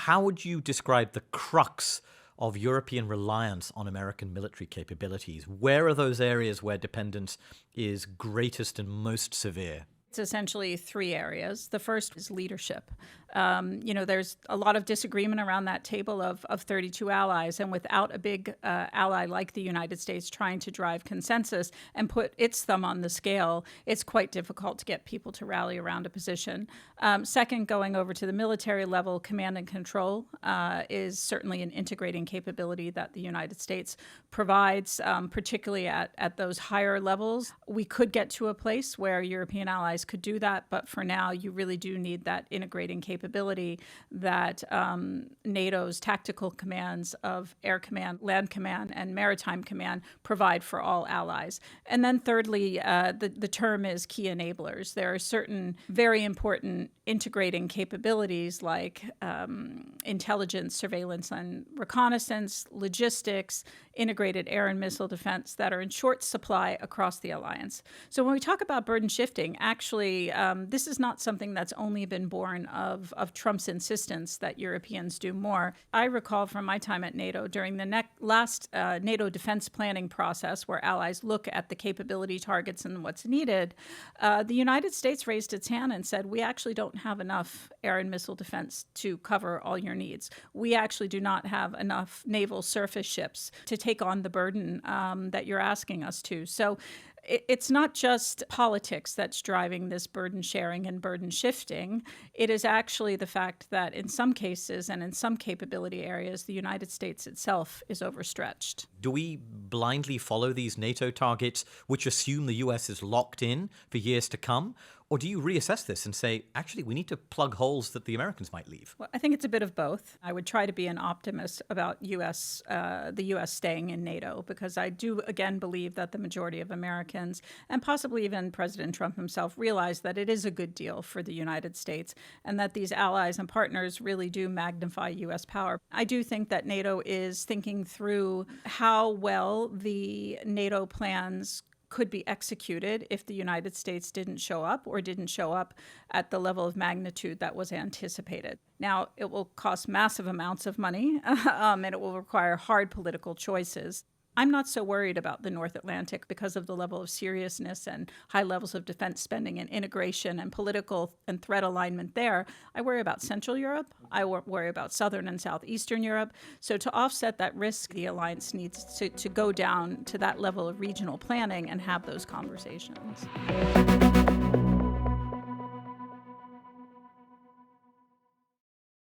How would you describe the crux of European reliance on American military capabilities? Where are those areas where dependence is greatest and most severe? It's essentially three areas. The first is leadership. There's a lot of disagreement around that table of 32 allies, and without a big ally like the United States trying to drive consensus and put its thumb on the scale, it's quite difficult to get people to rally around a position. Second, going over to the military level, command and control is certainly an integrating capability that the United States provides, particularly at those higher levels. We could get to a place where European allies could do that, but for now, you really do need that integrating capability that NATO's tactical commands of air command, land command, and maritime command provide for all allies. And then thirdly, the term is key enablers. There are certain very important integrating capabilities like intelligence, surveillance, and reconnaissance, logistics, integrated air and missile defense that are in short supply across the alliance. So when we talk about burden shifting, actually, this is not something that's only been born of Trump's insistence that Europeans do more. I recall from my time at NATO during the last NATO defense planning process where allies look at the capability targets and what's needed, the United States raised its hand and said, we actually don't have enough air and missile defense to cover all your needs. We actually do not have enough naval surface ships to take on the burden that you're asking us to. So it's not just politics that's driving this burden sharing and burden shifting. It is actually the fact that in some cases and in some capability areas, the United States itself is overstretched. Do we blindly follow these NATO targets, which assume the US is locked in for years to come? Or do you reassess this and say, actually, we need to plug holes that the Americans might leave? Well, I think it's a bit of both. I would try to be an optimist about the U.S. staying in NATO, because I do, again, believe that the majority of Americans, and possibly even President Trump himself, realize that it is a good deal for the United States and that these allies and partners really do magnify U.S. power. I do think that NATO is thinking through how well the NATO plans could be executed if the United States didn't show up or didn't show up at the level of magnitude that was anticipated. Now, it will cost massive amounts of money, and it will require hard political choices. I'm not so worried about the North Atlantic because of the level of seriousness and high levels of defense spending and integration and political and threat alignment there. I worry about Central Europe. I worry about Southern and Southeastern Europe. So to offset that risk, the alliance needs to go down to that level of regional planning and have those conversations.